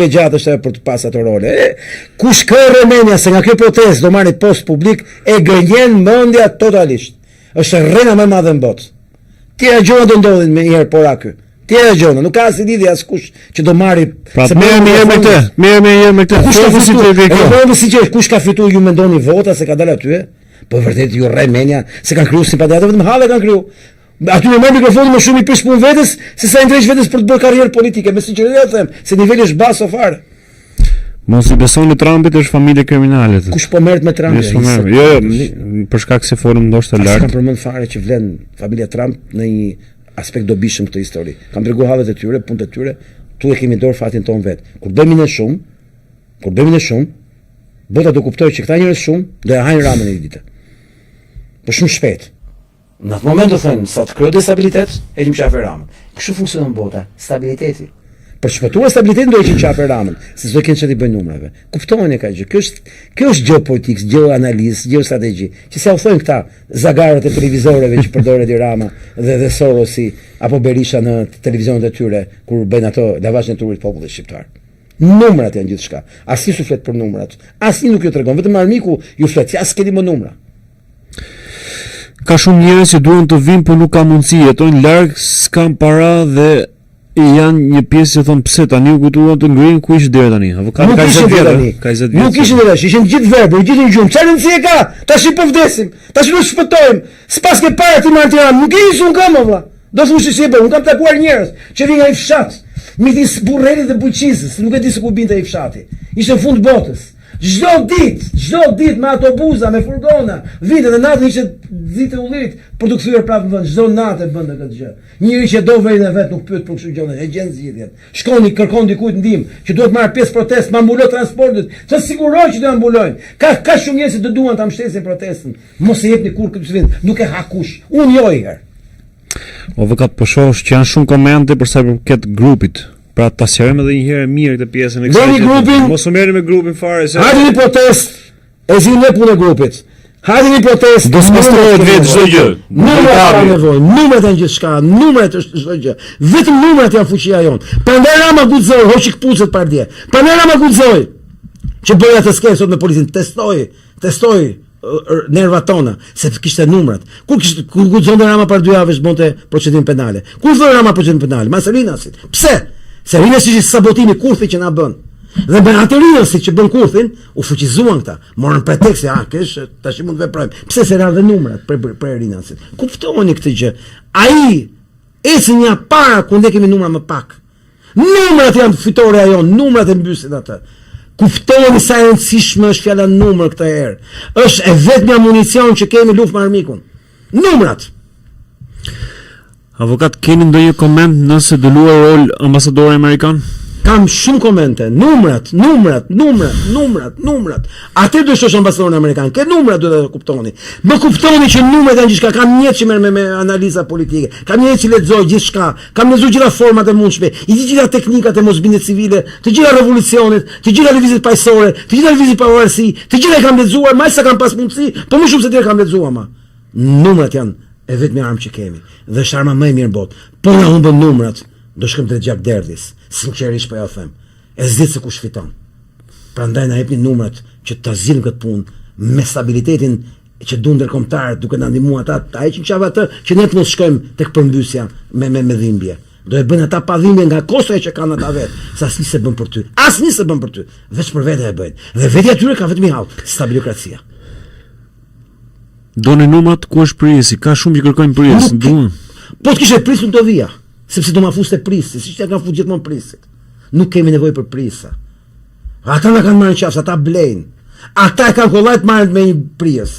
e gjatë është për të pas ato role. Kush ka Romania se nga kjo protestë do marrë post publik e gënjen mendja totalisht. Është rrena më e madhe në botë. Tjera gjona do ndodhin me njëherë pora ky. Tjera gjona, nuk ka as lidhje askush që do marrë. Pra merrem me këtë. Merrem me këtë. Kush ka fituar ju mendoni vota se ka dalë aty? Po vërtet ju Romania se kanë krijuar simpati vetëm hallë kanë krijuar. Aty me marrë mikrofonin më shumë i prish punë vetes se sa i ndreq vetes për të bërë karrierë politike. Me sinqeritet them, se niveli është baso fare. Mos i besoni Trumpit, është familje kriminale. Kush po merret me Trumpin? Jo, për shkak se folëm ndoshta lart. Kam përmend fare që vlen familja Trump në një aspekt dobishëm këtë histori. Kam treguar hallet e tyre, punët e tyre, tu e kemi dorë fatin ton vet. Kur bëjmë ne shumë, bota do kuptojë që këta njerëz shumë do ja hajnë ramën një ditë. Po shumë shpejt. Në atë moment do thënë, sa të kryo destabilitet, e qim qafe ramën. Kështu funksionon bota, stabiliteti. Për shpëtuar stabilitetin do e qim qafe ramën, se s'do kënë që t'i bëjnë numrave. Kuptojnë e ka gjë, kjo është geopolitikës, geoanalizë, geostrategi, që se u thënë këta zagarët e televizoreve që përdore di Rama dhe Sorosi, apo Berisha në televizionet e tyre, kur bëjnë ato lavazhin e turit popullit shqiptar. Numrat janë gjithçka. Asnjë su flet për numrat. Asnjë nuk ju tregon, vetëm armiku ju flet, as keni më numra. Ka shumë njerëz që duan të vinë, por nuk ka mundësi, jetojnë larg, s'kan para dhe janë një pjesë që thon pse tani u kujtuan të ngrihen ku ish deri tani. Avokati ka 20 vjet. Nuk ishin deri, ishin gjithë verbër, gjithë në gjumë. Çfarë rëndësie ka? Tash po vdesim. Tash nuk shpëtojmë. S'pas ke para ti marr Tiranë. Nuk e isun kam valla. Do të thosh se unë kam takuar njerëz që vinë nga i fshat. Midis Burrerit dhe Buqizës, nuk e di se ku binte ai fshati. Ishte në fund botës. Çdo ditë me autobusa, me furgona, vinte dhe natën ishte ditë ullit për të kthyer prapë në vend. Çdo natë bënte këtë gjë. Njëri që do vjen vet nuk pyet për kështu gjëra, e gjen zgjidhjen. Shkoni kërkon dikujt ndihmë që duhet marr pjesë protestë, ma mbuloj transportet, të siguroj që do ja mbulojnë. Ka shumë njerëz që do duan ta mbështesin protestën. Mos e jepni kurrë këtë vend, nuk e ha kush. Unë jo i herë. Avokat po shoh që janë shumë komente për sa i përket grupit. Pra ta sqarojmë edhe një herë mirë këtë pjesën e kësaj. Mos u merrni me grupin fare se. Hajde një protestë. E zinë punë e grupit. Hajde një protestë. Do të sqarohet vetë çdo gjë. Numrat ka nevojë. Numrat janë gjithçka. Numrat është çdo gjë. Vetëm numrat janë fuqia jonë. Prandaj Rama guxoi, hoqi kputucet par dje. Prandaj Rama guxoi që bëri atë skesë sot me policinë. Testoi nervat tona, se kishte numrat. Kur guxon Rama par 2 javësh bonte procedim penale. Kur thon Rama procedim penale? Masalinasit. Pse? Se Rinasi që sabotimi kurthi që na bën. Dhe me atë Rinasi që bën kurthin, u fuqizuan këta. Morën pretekst se kesh tash mund të veprojmë. Pse se radhë numrat për Rinasit. Kuptoni këtë gjë. Ai eci një para ku ne kemi numra më pak. Numrat janë fitoreja jonë, numrat e mbysin atë. Kuptoni sa e rëndësishme është fjala numër këtë herë. Është e vetmja municion që kemi luftë me armikun. Numrat. Avokat, keni ndonjë koment nëse do luaj rol ambasadori amerikan? Kam shumë komente. Numrat. Atë do shosh ambasadorin amerikan. Ke numrat duhet të kuptoni. Më kuptoni që numrat janë gjithçka. Kam njerëz që merr me analiza politike. Kam njerëz që lexoj gjithçka. Kam lexuar gjitha format e mundshme. I di gjitha teknikat e mosbindjes civile, të gjitha revolucionet, të gjitha lëvizjet paqësorë, të gjitha lëvizjet pavarësi, të gjitha kam lexuar, më sa kam pas mundësi, po më shumë se tjerë kam lexuar ma. Numrat janë e vetmi armë që kemi. Dhe është arma më e mirë në botë. Po na humbën numrat, do shkojmë drejt gjak derdhis. Sinqerisht po ja them. E s'di se kush fiton. Prandaj na jepni numrat që ta zgjidhim këtë punë me stabilitetin që duan ndërkombëtarët, duke na ndihmuar ata, ta heqin çava atë që ne të mos shkojmë tek përmbysja me dhimbje. Do e bën ata pa dhimbje nga kostoja që kanë ata vet. Sa asnjë se bën për ty. Asnjë se bën për ty. Veç për vete e bëjnë. Dhe vetja tyre ka vetëm hall, stabiliokracia. Doni numrat ku është prisi, ka shumë që kërkojnë pris, duan. Po të kishe pris nuk do vija, sepse do ma fuste prisi, siç ja kanë futur gjithmonë prisit. Nuk kemi nevojë për prisa. Ata na kanë marrë qafs, ata blejnë. Ata e kanë kollajt marrën me një pris.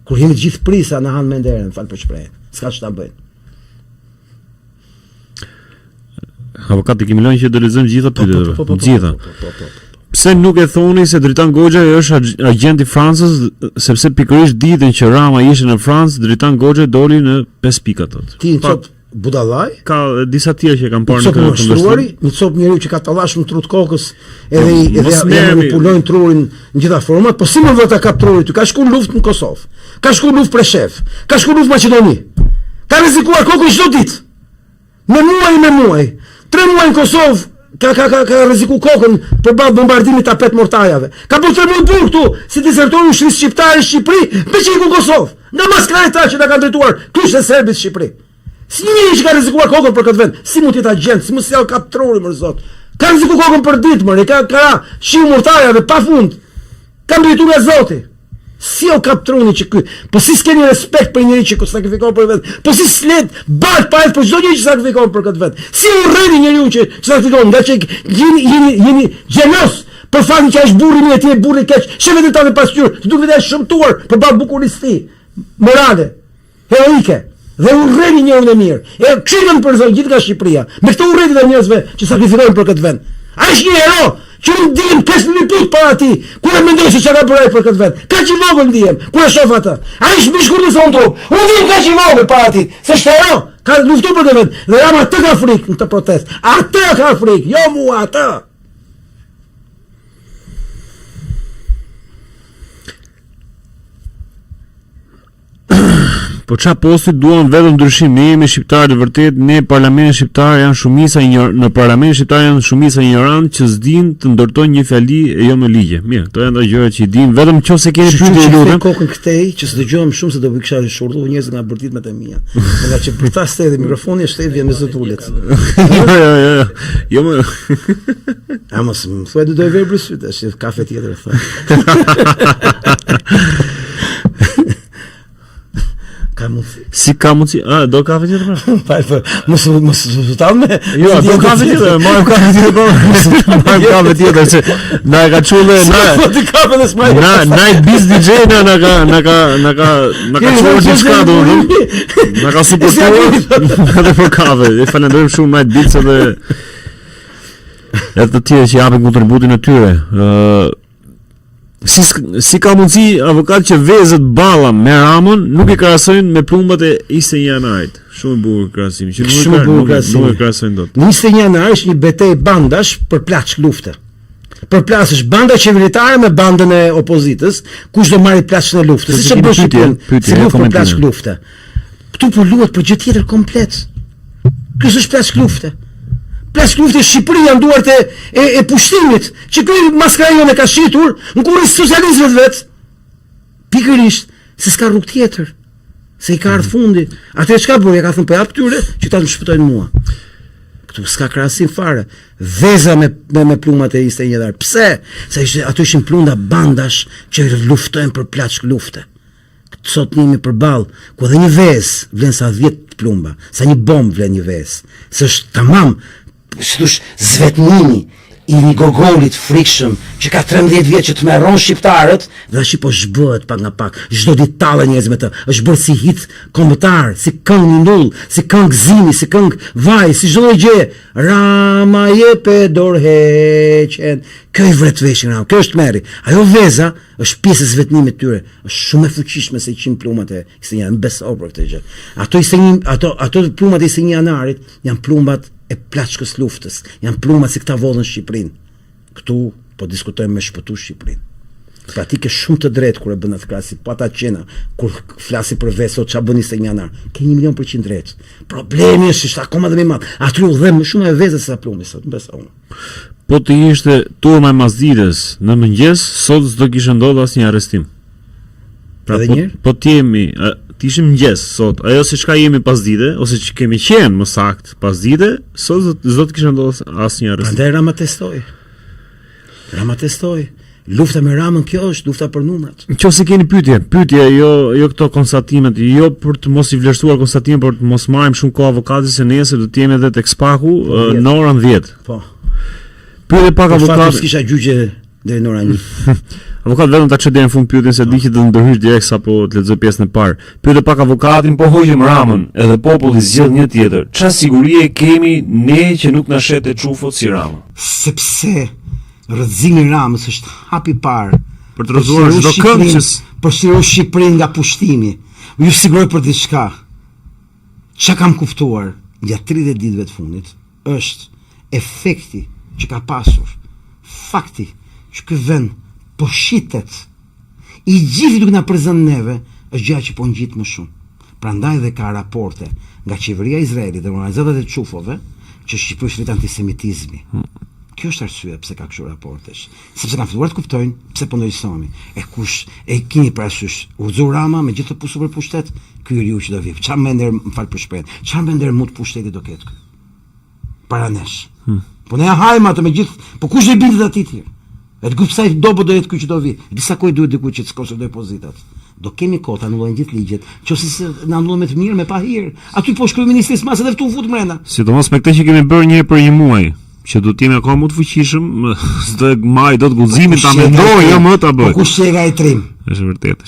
Kur jemi të gjithë prisa na hanë me nderën, fal për shprehjen. S'ka ç'ta bëjnë. Avokati kemi lënë që do lexojmë gjitha pyetjet. Gjitha. Pse nuk e thoni se Dritan Goxha është agent i Francës, sepse pikërisht ditën që Rama ishte në Francë, Dritan Goxha doli në 5 pika tot. Ti çop budallaj? Ka disa tjerë që kanë parë në këtë konversation. Një cop njeriu që ka tallash në trut kokës, edhe manipulojnë trurin në gjitha format, po si më vetë ka truri ty? Ka shkuar luftë në Kosovë. Ka shkuar luftë për shef. Ka shkuar luftë në Maqedoni. Ka rrezikuar kokën çdo ditë. Me muaj. 3 muaj në Kosovë ka rreziku kokën përballë bombardimit tapet mortajave. Ka bërë tërmën burg këtu, si dezertori ushtrisë shqiptare në Shqipëri, me që i ku Kosovë. Nga maskrajta që na kanë drejtuar kushtet e serbit Shqipëri. Si njëri që ka rrezikuar kokën për këtë vend, si mund të jetë agent, si mund të sjell kaptrori më zot. Ka rrezikuar kokën për ditë më, ka shiu mortajave pafund. Ka mbritur nga Zoti. Si o kaptroni që ky, po si s'keni respekt për njëri që sakrifikon për vetë, po si s'let bart pa për çdo gjë që sakrifikon për këtë vetë. Si urreni njeriu që sakrifikon, nga që jeni xhenos për faktin që është burri i tij, burri keq, shefet e tanë pasqyr, të duhet të shëmtuar për ballë bukurisë ti, morale, heroike. Dhe urreni njeriu e mirë. E këshillën për zonë gjithë nga Shqipëria, me këtë urrëti të njerëzve që sakrifikojnë për këtë vend. Ai është një hero. Që unë ndihem 5.000 put para ti, kur e mendoj se çka ka bërë për këtë vend. Ka që vogël ndihem, kur e shoh atë. Ai është mbi shkurtës son trup. Unë ndihem ka që vogël para ti, se shtero, ka luftuar për këtë vend. Dhe jam atë ka frikë në këtë protestë. Atë ka frikë, jo mua atë. Po qa postit duan vetëm ndryshim, ne jemi shqiptarë të vërtet, ne parlamentin shqiptar janë shumica në parlamentin shqiptar janë shumica ignorant që s'din të ndërtojnë një fjali e jo me ligje. Mirë, këto janë ato gjëra që i din, vetëm nëse keni pyetje lutem. Kokën këtej që s'dëgjohem shumë se do të kisha shurdhur njerëz nga bërtit me të mia. Nga që për ta shtej dhe mikrofoni është vjen me zotulet. Jo. Jo më. Amos, më thuaj do të vë brysy tash, kafe tjetër thon. Si ka mundsi? Do kafe tjetër pra? Mos tal me. Jo, do kafe tjetër, marr kafe tjetër. Marr kafe tjetër se na ka çullë na i biz DJ na ka çullë diçka do. Na ka suportuar edhe për kafe. E falenderojmë shumë Night Beats edhe të tjerë që japin kontributin e tyre. Si ka mundësi avokat që vezët balla me Ramon nuk i krahasojnë me plumbat e 21 janarit. Shumë bukur krahasim. Nuk e krahasojnë dot. 21 janar është një betejë bandash për plaçk lufte. Përplasësh banda qeveritare me bandën e opozitës, kush do marrë plaçkën e luftës. Siç e bën Shqipëria, si luftë për plaçk lufte. Ktu po luhet për gjë tjetër komplet. Ky është plaçk lufte. Plaçk lufte Shqipëria janë duart e pushtimit, që ky maskarajon e ka shitur në kurrë socialistëve vet. Pikërisht se s'ka rrugë tjetër. Se i ka ardhur fundi. Atë çka bën, ja ka thënë po jap tyre që ta më shpëtojnë mua. Këtu s'ka krahasim fare. Veza me plumat e 21 janar. Pse? Se ato ishin plunda bandash që luftojnë për plaçk lufte. Sot jemi përballë ku edhe një vezë vlen sa 10 plumba, sa një bombë vlen një vezë. Se është tamam, si thosh, zvetnimi i një gogolit frikshëm që ka 13 vjet që të merron shqiptarët dhe tash po zhbohet pak nga pak. Çdo ditë tallen njerëz me të. Është bërë si hit kombëtar, si këngë një null, si këngë gëzimi, si këngë vaj, si çdo gjë. Rama jepe dorheqen. Kjo i vret veshin Rama. Kjo është merri. Ajo veza është pjesë e zvetnimit tyre. Është shumë e fuqishme se 100 plumat e 21 janarit. Beso për këtë gjë. Ato plumat e 21 janarit janë plumbat e plaçkës luftës, janë plumat si këta vodhën Shqipërinë. Këtu po diskutojmë me shpëtu Shqipërinë. Pra ti ke shumë të drejtë kur e bën atë krahasi, po ata qena kur flasi për vetë sot ç'a bën 21 janar. Ke 1.000.000% drejt. Problemi është akoma dhe më i madh. Aty u dhem më shumë e vezës se sa plumbi sot, besoj unë. Po të ishte turma e Masdides në mëngjes, sot s'do kishte ndodhur asnjë arrestim. Pra po t'jemi ishim mëngjes sot, ajo si çka jemi pas dite, ose që kemi qenë më sakt pas dite, sot s'do të kishte ndodhur asnjë arrestim. Prandaj Rama testoi. Lufta me Ramën kjo është lufta për numrat. Nëse keni pyetje jo këto konstatimet, jo për të mos i vlerësuar konstatimin, por të mos marrim shumë kohë avokatit se nesër do të jemi edhe tek Spaku në orën 10. Po. Pyetje pak avokat. Kisha gjyqje deri në orën 1. Avokat vetëm ta çoj deri në fund pyetjen se di që do të ndërhyj direkt sapo të lexoj pjesën e parë. Pyete pak avokatin, po hoqim Ramën, edhe populli zgjedh një tjetër. Çfarë sigurie kemi ne që nuk na shet e çufot si Rama? Sepse rrëzimi i Ramës është hapi i parë për të rrëzuar çdo këmbë që për shiru Shqipërinë nga pushtimi. Ju siguroj për diçka. Çka kam kuptuar gjatë 30 ditëve të fundit është efekti që ka pasur fakti që ky vend po shitet i gjithë duke na prezant neve është gjë që po ngjit më shumë. Prandaj dhe ka raporte nga qeveria e Izraelit dhe organizatat e çufove që Shqipëria është antisemitizmi. Kjo është arsyeja pse ka kështu raportesh. Sepse kanë filluar të kuptojnë pse po ndoj Islami. E kush e keni parasysh Udhëzor Rama me gjithë të pusur për pushtet, ky njeriu që do vi. Çfarë mender, më fal për shpejt. Çfarë mender mut pushteti do ketë ky? Para nesh. Po ne hajmë atë me gjithë, po kush i bindet atij tjetër? E të kuptoj do jetë ky që do vi. Disa kohë duhet diku që të konsolidoj pozitat. Do kemi kohë të anullojnë gjithë ligjet, qose se na anullojnë me të mirë, me pa hir. Aty po shkruaj ministri Smas edhe tu fut brenda. Sidomos me këtë që kemi bërë një herë për një muaj, që do të jemi akoma më të fuqishëm, s'do maj do të guximin ta mendoj, jo më ta bëj. Po kush që e ka i trim? Është vërtet.